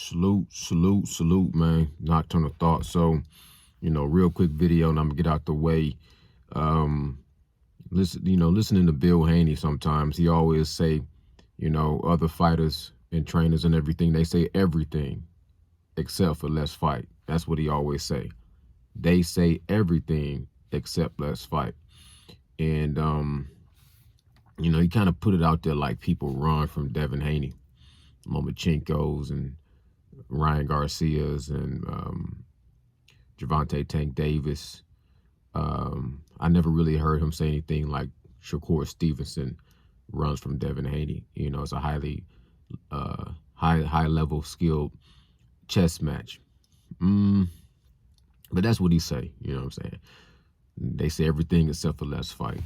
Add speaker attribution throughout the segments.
Speaker 1: Salute, man. Nocturnal thought. So, real quick video, and I'm gonna get out the way. Listening to Bill Haney sometimes, he always say, other fighters and trainers and everything, they say everything except for let's fight. That's what he always say. They say everything except let's fight. And he kind of put it out there like people run from Devin Haney, Lomachenko's and Ryan Garcia's and Gervonta Tank Davis. I never really heard him say anything like Shakur Stevenson runs from Devin Haney. It's a highly high level skilled chess match. But that's what he say. You know what I'm saying? They say everything except for let's fight.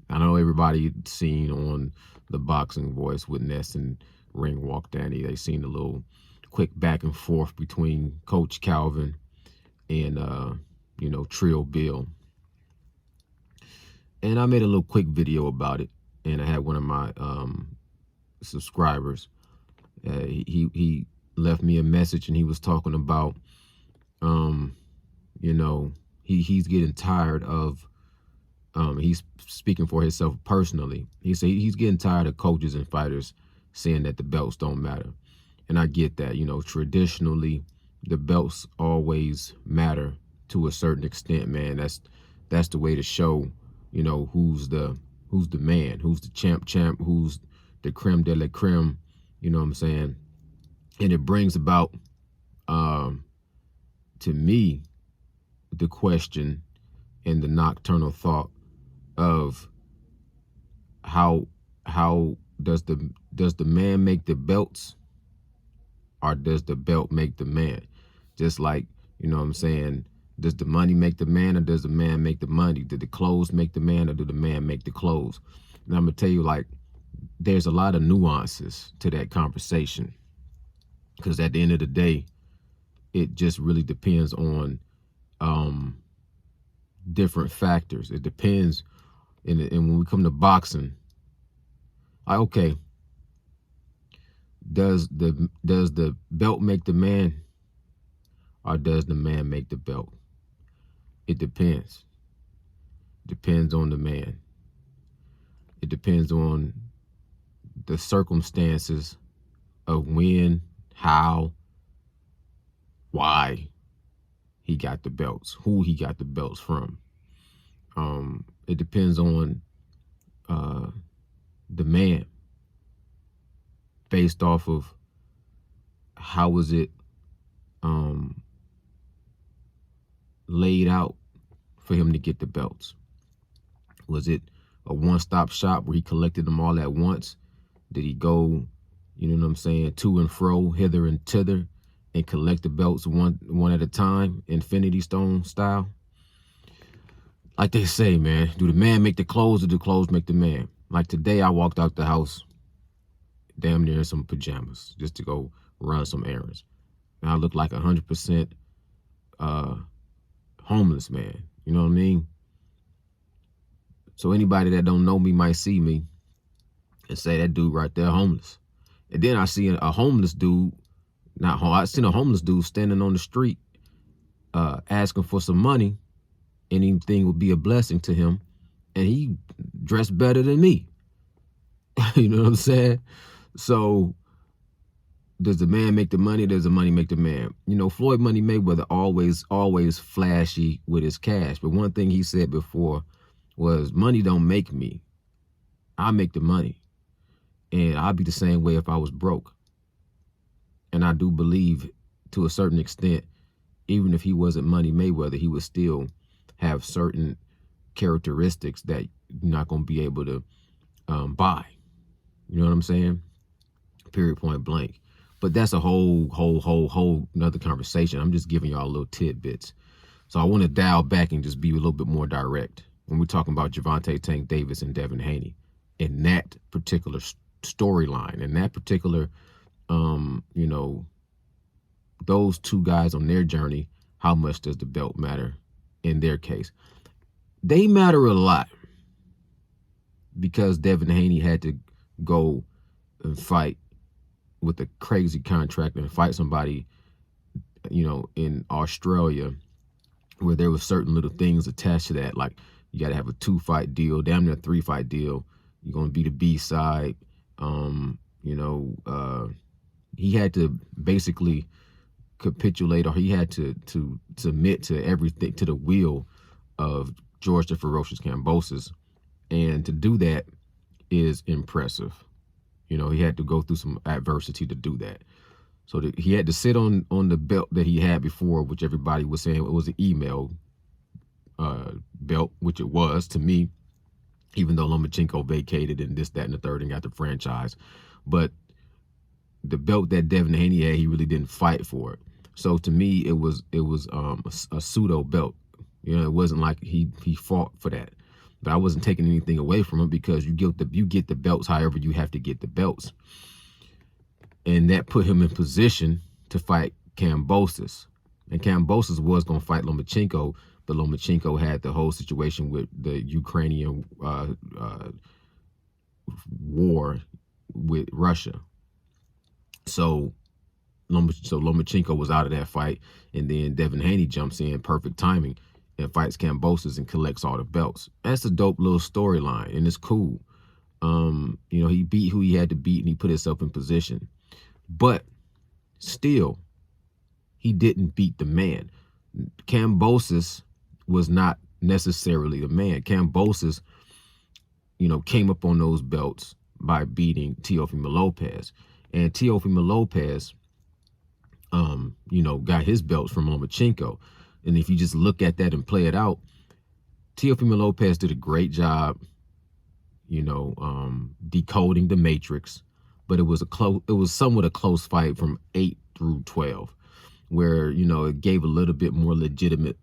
Speaker 1: I know everybody seen on the Boxing Voice with Ness and Ring Walk Danny. They seen a little quick back and forth between Coach Calvin and Trill Bill. And I made a little quick video about it, and I had one of my subscribers. He left me a message, and he was talking about, he's getting tired of. He's speaking for himself personally. He said he's getting tired of coaches and fighters saying that the belts don't matter, and I get that. Traditionally, the belts always matter to a certain extent, man. That's the way to show. Who's the man, who's the champ, who's the creme de la creme, you know what I'm saying? And it brings about, to me, the question and the nocturnal thought of how does the man make the belts, or does the belt make the man? Just like, you know what I'm saying, does the money make the man, or does the man make the money? Did the clothes make the man, or did the man make the clothes? And I'm gonna tell you, like, there's a lot of nuances to that conversation, because at the end of the day, it just really depends on different factors. It depends, and when we come to boxing, okay, does the belt make the man, or does the man make the belt? It depends. Depends on the man. It depends on the circumstances of when, how, why he got the belts, who he got the belts from. It depends on the man, based off of how was it laid out for him to get the belts. Was it a one-stop shop where he collected them all at once? Did he go, you know what I'm saying, to and fro, hither and thither, and collect the belts one at a time, Infinity Stone style? Like they say, man, do the man make the clothes, or do the clothes make the man? Like today, I walked out the house damn near in some pajamas just to go run some errands. And I look like 100% homeless man. You know what I mean? So anybody that don't know me might see me and say, that dude right there homeless. And then I see a homeless dude, I seen a homeless dude standing on the street asking for some money. Anything would be a blessing to him. And he dressed better than me. You know what I'm saying? So does the man make the money? Does the money make the man? Floyd Money Mayweather always flashy with his cash. But one thing he said before was, money don't make me. I make the money. And I'd be the same way if I was broke. And I do believe, to a certain extent, even if he wasn't Money Mayweather, he would still have certain characteristics that you're not going to be able to buy. You know what I'm saying? Period, point blank. But that's a whole another conversation. I'm just giving y'all little tidbits. So I want to dial back and just be a little bit more direct when we're talking about Gervonta Tank Davis and Devin Haney in that particular storyline, in that particular, those two guys on their journey. How much does the belt matter in their case? They matter a lot, because Devin Haney had to go and fight with a crazy contract and fight somebody, in Australia, where there were certain little things attached to that, like you got to have a 2-fight deal, damn near 3-fight deal. You're gonna be the B side. He had to basically capitulate, or he had to submit to everything, to the will of George the Ferocious Kambosos, and to do that is impressive. He had to go through some adversity to do that. So he had to sit on the belt that he had before, which everybody was saying it was an email belt, which it was to me, even though Lomachenko vacated and this, that, and the third and got the franchise. But the belt that Devin Haney had, he really didn't fight for it. So to me, it was a pseudo belt. It wasn't like he fought for that. But I wasn't taking anything away from him, because you get the belts however you have to get the belts. And that put him in position to fight Kambosos. And Kambosos was going to fight Lomachenko, but Lomachenko had the whole situation with the Ukrainian war with Russia. So Lomachenko was out of that fight, and then Devin Haney jumps in, perfect timing, and fights Kambosos and collects all the belts. That's a dope little storyline, and it's cool. He beat who he had to beat, and he put himself in position. But still, he didn't beat the man. Kambosos was not necessarily the man. Kambosos, came up on those belts by beating Teofimo Lopez. And Teofimo Lopez, got his belts from Lomachenko. And if you just look at that and play it out, Teofimo Lopez did a great job, decoding the matrix. But it was somewhat a close fight from 8 through 12, where, it gave a little bit more legitimacy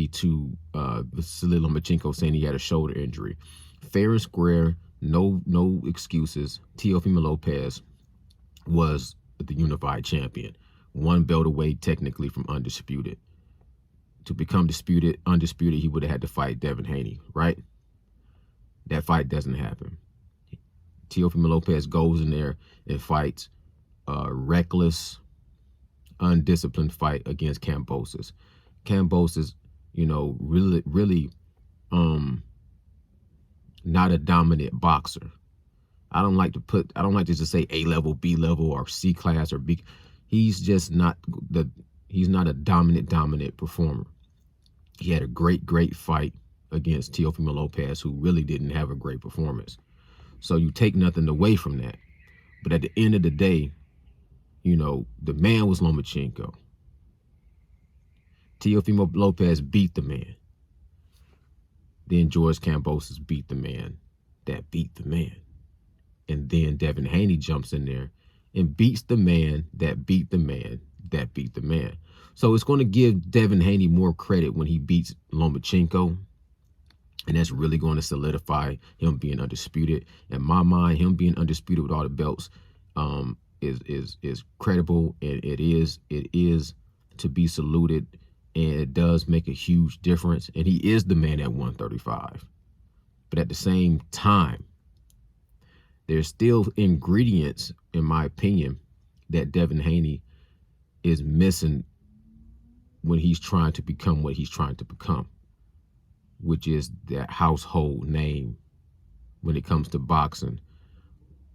Speaker 1: to Vasily Lomachenko saying he had a shoulder injury. Fair and square, no excuses. Teofimo Lopez was the unified champion, one belt away technically from undisputed. To become undisputed, he would have had to fight Devin Haney, right? That fight doesn't happen. Teofimo Lopez goes in there and fights a reckless, undisciplined fight against Kambosos. Kambosos, really not a dominant boxer. I don't like to just say A level, B level, or C class or B. He's just not he's not a dominant performer. He had a great fight against Teofimo Lopez, who really didn't have a great performance. So you take nothing away from that. But at the end of the day, the man was Lomachenko. Teofimo Lopez beat the man. Then George Kambosos beat the man that beat the man. And then Devin Haney jumps in there and beats the man that beat the man that beat the man. So it's going to give Devin Haney more credit when he beats Lomachenko. And that's really going to solidify him being undisputed. In my mind, him being undisputed with all the belts is credible, and it is to be saluted, and it does make a huge difference. And he is the man at 135. But at the same time, there's still ingredients, in my opinion, that Devin Haney is missing when he's trying to become what he's trying to become, which is that household name when it comes to boxing.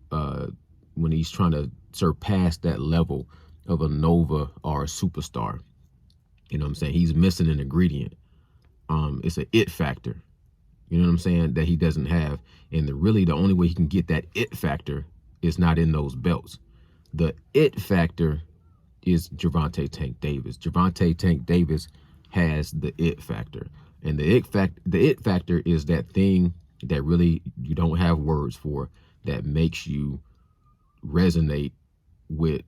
Speaker 1: When he's trying to surpass that level of a Nova or a superstar, he's missing an ingredient. It's an it factor, that he doesn't have. And the only way he can get that it factor is not in those belts. The it factor is Gervonta Tank Davis. Gervonta Tank Davis has the it factor. And the it factor is that thing that really you don't have words for, that makes you resonate with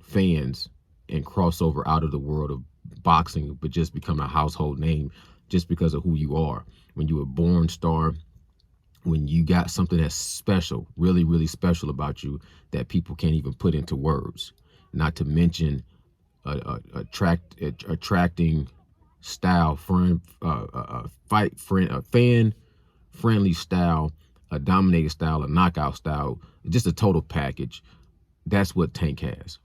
Speaker 1: fans and cross over out of the world of boxing, but just become a household name just because of who you are. When you're a born star, when you got something that's special, really, really special about you that people can't even put into words. Not to mention attracting style, fan-friendly style, a dominating style, a knockout style, just a total package. That's what Tank has.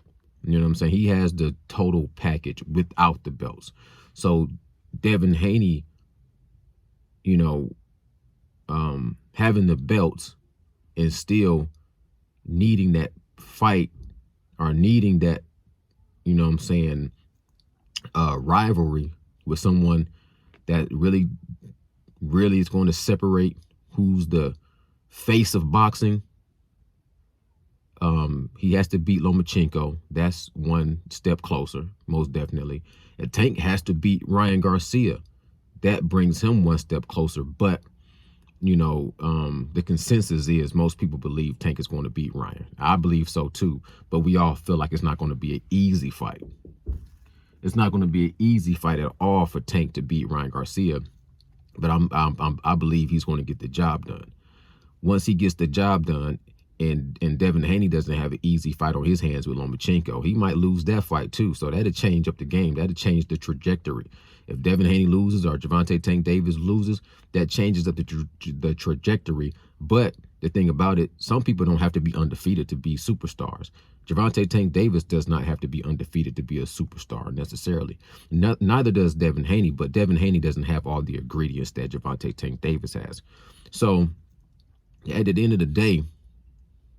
Speaker 1: You know what I'm saying? He has the total package without the belts. So Devin Haney, you know, having the belts and still needing that fight or needing that, you know what I'm saying, rivalry with someone that really is going to separate who's the face of boxing. He has to beat Lomachenko. That's one step closer, most definitely. And Tank has to beat Ryan Garcia. That brings him one step closer. But, you know, the consensus is most people believe Tank is going to beat Ryan. I believe so too. But we all feel like it's not going to be an easy fight. It's not going to be an easy fight at all for Tank to beat Ryan Garcia. But I believe he's going to get the job done. Once he gets the job done, and Devin Haney doesn't have an easy fight on his hands with Lomachenko, he might lose that fight too. So that'll change up the game. That'll change the trajectory. If Devin Haney loses or Gervonta Tank Davis loses, that changes up the trajectory. But the thing about it, some people don't have to be undefeated to be superstars. Gervonta Tank Davis does not have to be undefeated to be a superstar necessarily. Neither does Devin Haney, but Devin Haney doesn't have all the ingredients that Gervonta Tank Davis has. So at the end of the day,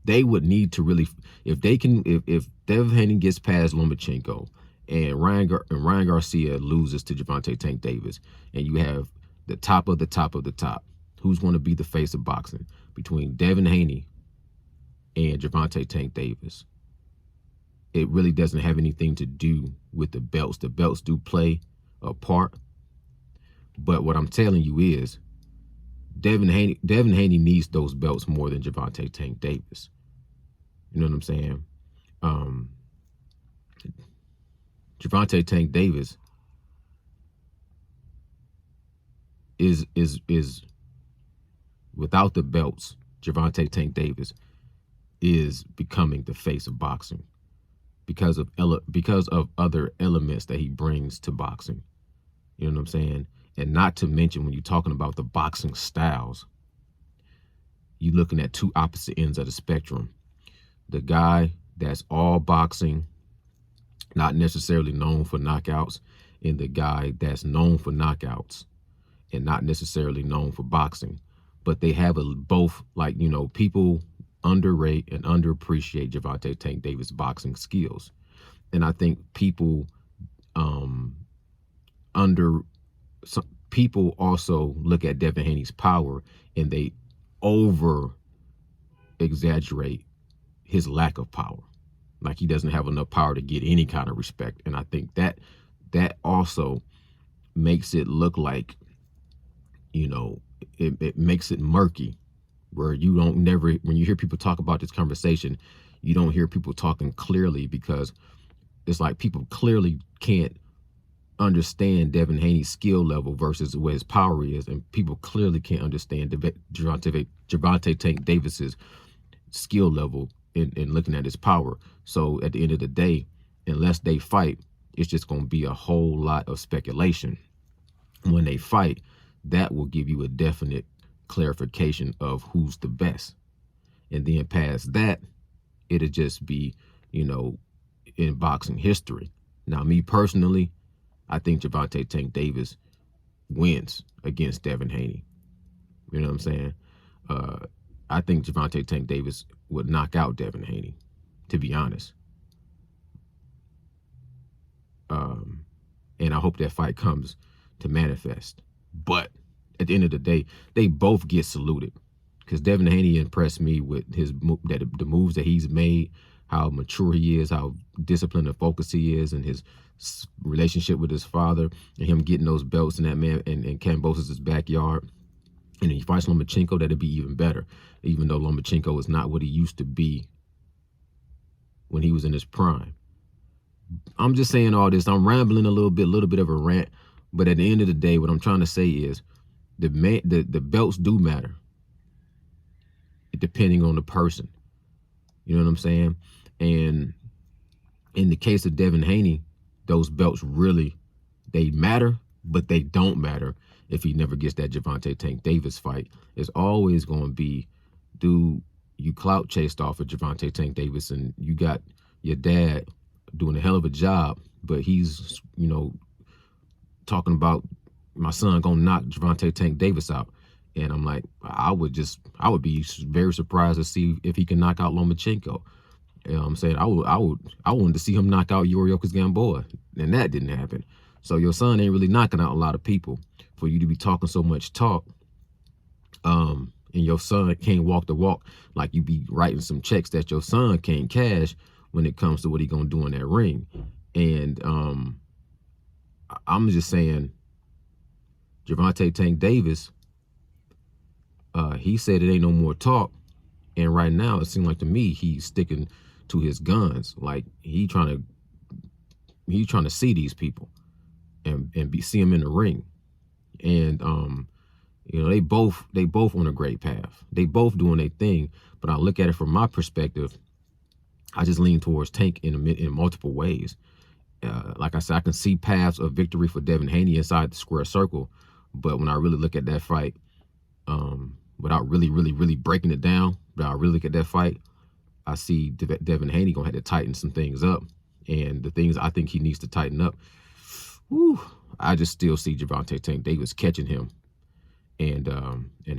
Speaker 1: they would need to really, if Devin Haney gets past Lomachenko and Ryan Garcia loses to Gervonta Tank Davis, and you have the top of the top of the top, who's going to be the face of boxing between Devin Haney and Gervonta Tank Davis? It really doesn't have anything to do with the belts. The belts do play a part, but what I'm telling you is, Devin Haney needs those belts more than Gervonta Tank Davis. You know what I'm saying? Gervonta Tank Davis is without the belts. Gervonta Tank Davis is becoming the face of boxing because of other elements that he brings to boxing. You know what I'm saying? And not to mention, when you're talking about the boxing styles, you're looking at two opposite ends of the spectrum. The guy that's all boxing, not necessarily known for knockouts, and the guy that's known for knockouts and not necessarily known for boxing. But they have both, like, you know, people underrate and underappreciate Gervonta Tank Davis' boxing skills. And I think people people also look at Devin Haney's power and they over exaggerate his lack of power. Like he doesn't have enough power to get any kind of respect. And I think that also makes it look like, you know, it makes it murky, where you don't when you hear people talk about this conversation, you don't hear people talking clearly, because it's like people clearly can't understand Devin Haney's skill level versus where his power is, and people clearly can't understand Gervonta Tank Davis's skill level in looking at his power. So at the end of the day, unless they fight, it's just going to be a whole lot of speculation. When they fight, that will give you a definite clarification of who's the best. And then past that, it'll just be, you know, in boxing history. Now, me personally, I think Gervonta Tank Davis wins against Devin Haney. You know what I'm saying? I think Gervonta Tank Davis would knock out Devin Haney, to be honest. And I hope that fight comes to manifest. But at the end of the day, they both get saluted, because Devin Haney impressed me with the moves that he's made, how mature he is, how disciplined and focused he is, and his relationship with his father, and him getting those belts in that man in Kambosos' backyard. And if he fights Lomachenko, that'd be even better, even though Lomachenko is not what he used to be when he was in his prime. I'm just saying all this. I'm rambling a little bit of a rant, but at the end of the day, what I'm trying to say is the belts do matter, depending on the person. You know what I'm saying? And in the case of Devin Haney, those belts really, they matter, but they don't matter if he never gets that Gervonta Tank Davis fight. It's always going to be, do you clout chased off of Gervonta Tank Davis, and you got your dad doing a hell of a job, but he's, you know, talking about my son gonna knock Gervonta Tank Davis out. And I'm like, I would be very surprised to see if he can knock out Lomachenko. You know what I'm saying? I wanted to see him knock out Yoriokas Gamboa, and that didn't happen. So your son ain't really knocking out a lot of people. For you to be talking so much talk, and your son can't walk the walk, like you be writing some checks that your son can't cash when it comes to what he gonna do in that ring. And I'm just saying, Gervonta Tank Davis, he said it ain't no more talk, and right now it seems like to me he's sticking to his guns. Like he trying to see these people and see them in the ring. And you know, they both on a great path. They both doing their thing. But I look at it from my perspective, I just lean towards Tank in multiple ways. Like I said, I can see paths of victory for Devin Haney inside the square circle. But when I really look at that fight, without really breaking it down, but I really look at that fight, I see Devin Haney gonna have to tighten some things up. And the things I think he needs to tighten up, I just still see Gervonta Tank Davis catching him and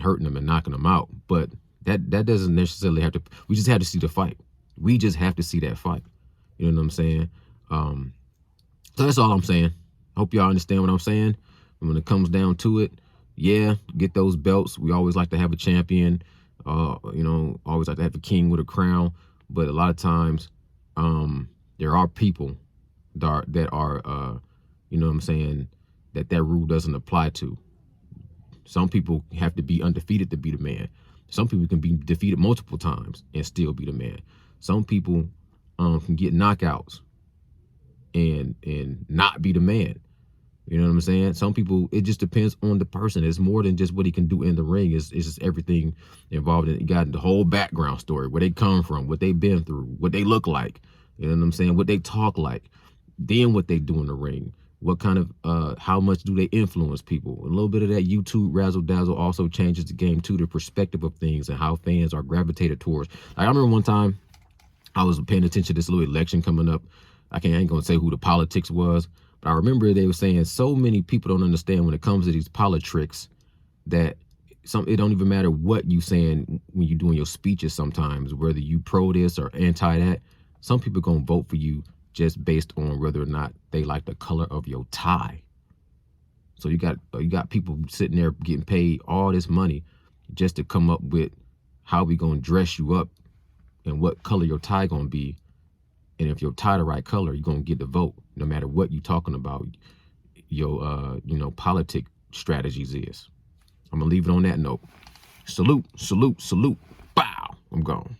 Speaker 1: hurting him and knocking him out. But that doesn't necessarily have to. We just have to see the fight. We just have to see that fight. You know what I'm saying? So that's all I'm saying. I hope y'all understand what I'm saying. And when it comes down to it, yeah, get those belts. We always like to have a champion. You know, always like to have a king with a crown. But a lot of times, there are people that are you know what I'm saying, that rule doesn't apply to. Some people have to be undefeated to be the man. Some people can be defeated multiple times and still be the man. Some people can get knockouts and not be the man. You know what I'm saying? Some people, it just depends on the person. It's more than just what he can do in the ring. It's just everything involved in it. You got the whole background story, where they come from, what they've been through, what they look like. You know what I'm saying? What they talk like. Then what they do in the ring. What kind of, how much do they influence people? A little bit of that YouTube razzle dazzle also changes the game too, the perspective of things and how fans are gravitated towards. Like I remember one time I was paying attention to this little election coming up. I ain't gonna say who the politics was, but I remember they were saying so many people don't understand when it comes to these politics that it don't even matter what you saying when you doing your speeches sometimes, whether you pro this or anti that. Some people gonna vote for you just based on whether or not they like the color of your tie. So you got people sitting there getting paid all this money just to come up with how we gonna dress you up and what color your tie gonna be. And if your tie the right color, you're gonna get the vote, no matter what you talking about your you know, politic strategies is. I'm gonna leave it on that note. Salute, salute, salute. Bow. I'm gone.